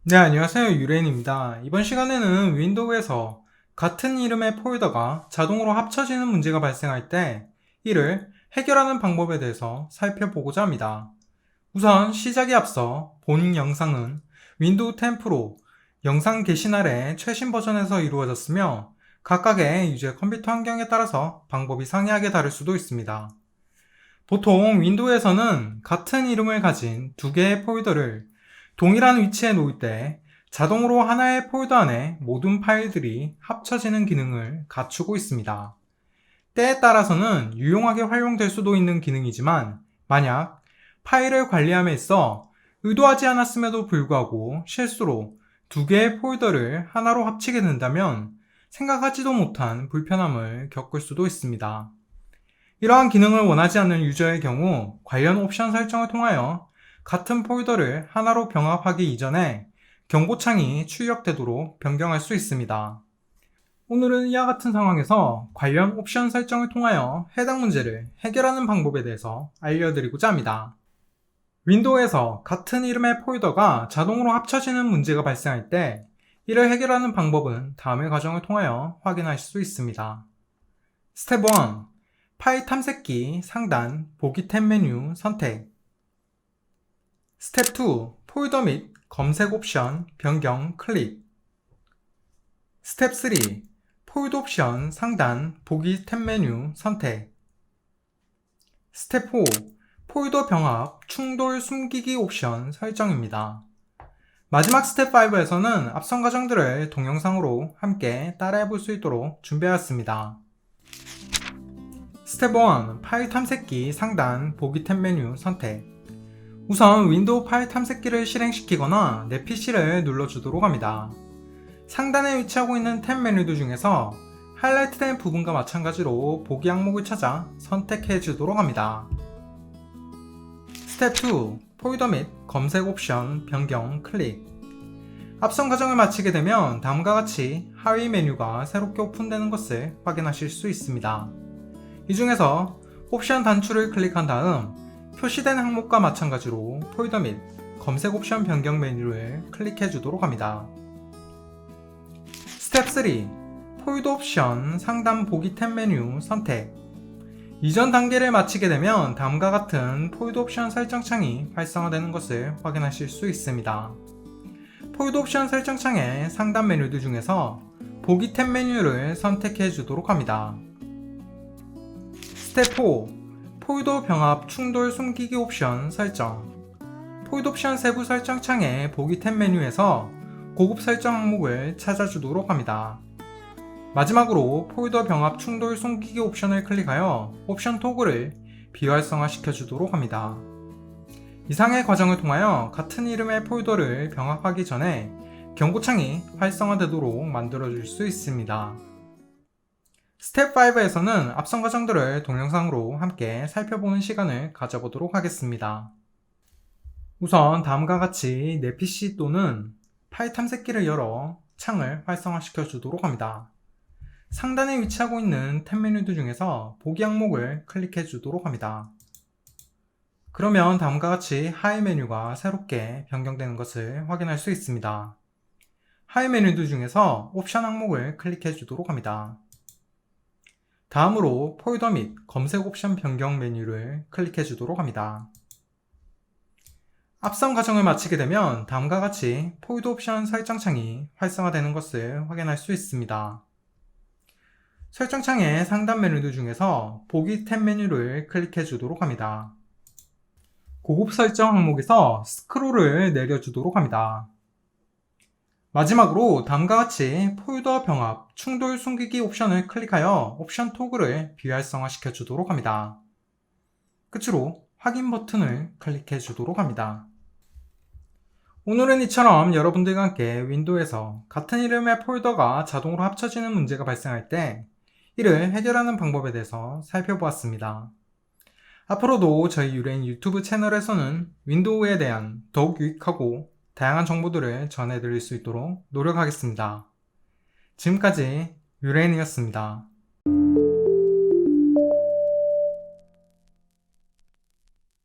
네, 안녕하세요. 유레인입니다. 이번 시간에는 윈도우에서 같은 이름의 폴더가 자동으로 합쳐지는 문제가 발생할 때 이를 해결하는 방법에 대해서 살펴보고자 합니다. 우선 시작에 앞서 본 영상은 윈도우 10 프로 영상 게시 날의 최신 버전에서 이루어졌으며 각각의 유저 컴퓨터 환경에 따라서 방법이 상이하게 다를 수도 있습니다. 보통 윈도우에서는 같은 이름을 가진 두 개의 폴더를 동일한 위치에 놓을 때 자동으로 하나의 폴더 안에 모든 파일들이 합쳐지는 기능을 갖추고 있습니다. 때에 따라서는 유용하게 활용될 수도 있는 기능이지만 만약 파일을 관리함에 있어 의도하지 않았음에도 불구하고 실수로 두 개의 폴더를 하나로 합치게 된다면 생각하지도 못한 불편함을 겪을 수도 있습니다. 이러한 기능을 원하지 않는 유저의 경우 관련 옵션 설정을 통하여 같은 폴더를 하나로 병합하기 이전에 경고창이 출력되도록 변경할 수 있습니다. 오늘은 이와 같은 상황에서 관련 옵션 설정을 통하여 해당 문제를 해결하는 방법에 대해서 알려드리고자 합니다. 윈도우에서 같은 이름의 폴더가 자동으로 합쳐지는 문제가 발생할 때 이를 해결하는 방법은 다음의 과정을 통하여 확인하실 수 있습니다. 스텝 1. 파일 탐색기 상단 보기 탭 메뉴 선택. 스텝 2. 폴더 및 검색 옵션 변경 클릭. 스텝 3. 폴더 옵션 상단 보기 탭 메뉴 선택. 스텝 4. 폴더 병합 충돌 숨기기 옵션 설정입니다. 마지막 스텝 5에서는 앞선 과정들을 동영상으로 함께 따라해 볼 수 있도록 준비하였습니다. 스텝 1. 파일 탐색기 상단 보기 탭 메뉴 선택. 우선 윈도우 파일 탐색기를 실행시키거나 내 PC를 눌러주도록 합니다. 상단에 위치하고 있는 탭 메뉴들 중에서 하이라이트된 부분과 마찬가지로 보기 항목을 찾아 선택해 주도록 합니다. 스텝 2. 폴더 및 검색 옵션 변경 클릭. 앞선 과정을 마치게 되면 다음과 같이 하위 메뉴가 새롭게 오픈되는 것을 확인하실 수 있습니다. 이 중에서 옵션 단추를 클릭한 다음 표시된 항목과 마찬가지로 폴더 및 검색 옵션 변경 메뉴를 클릭해 주도록 합니다. 스텝 3. 폴더 옵션 상단 보기 탭 메뉴 선택. 이전 단계를 마치게 되면 다음과 같은 폴더 옵션 설정 창이 활성화되는 것을 확인하실 수 있습니다. 폴더 옵션 설정 창의 상단 메뉴들 중에서 보기 탭 메뉴를 선택해 주도록 합니다. 스텝 4. 폴더 병합 충돌 숨기기 옵션 설정. 폴더 옵션 세부 설정 창의 보기 탭 메뉴에서 고급 설정 항목을 찾아주도록 합니다. 마지막으로 폴더 병합 충돌 숨기기 옵션을 클릭하여 옵션 토글을 비활성화 시켜주도록 합니다. 이상의 과정을 통하여 같은 이름의 폴더를 병합하기 전에 경고창이 활성화되도록 만들어줄 수 있습니다. 스텝 5에서는 앞선 과정들을 동영상으로 함께 살펴보는 시간을 가져보도록 하겠습니다. 우선 다음과 같이 내 PC 또는 파일 탐색기를 열어 창을 활성화시켜 주도록 합니다. 상단에 위치하고 있는 탭 메뉴들 중에서 보기 항목을 클릭해 주도록 합니다. 그러면 다음과 같이 하위 메뉴가 새롭게 변경되는 것을 확인할 수 있습니다. 하위 메뉴들 중에서 옵션 항목을 클릭해 주도록 합니다. 다음으로 폴더 및 검색 옵션 변경 메뉴를 클릭해 주도록 합니다. 앞선 과정을 마치게 되면 다음과 같이 폴더 옵션 설정창이 활성화되는 것을 확인할 수 있습니다. 설정창의 상단 메뉴들 중에서 보기 탭 메뉴를 클릭해 주도록 합니다. 고급 설정 항목에서 스크롤을 내려주도록 합니다. 마지막으로 다음과 같이 폴더 병합 충돌 숨기기 옵션을 클릭하여 옵션 토글을 비활성화 시켜 주도록 합니다. 끝으로 확인 버튼을 클릭해 주도록 합니다. 오늘은 이처럼 여러분들과 함께 윈도우에서 같은 이름의 폴더가 자동으로 합쳐지는 문제가 발생할 때 이를 해결하는 방법에 대해서 살펴보았습니다. 앞으로도 저희 유레인 유튜브 채널에서는 윈도우에 대한 더욱 유익하고 다양한 정보들을 전해드릴 수 있도록 노력하겠습니다. 지금까지 유레인이었습니다.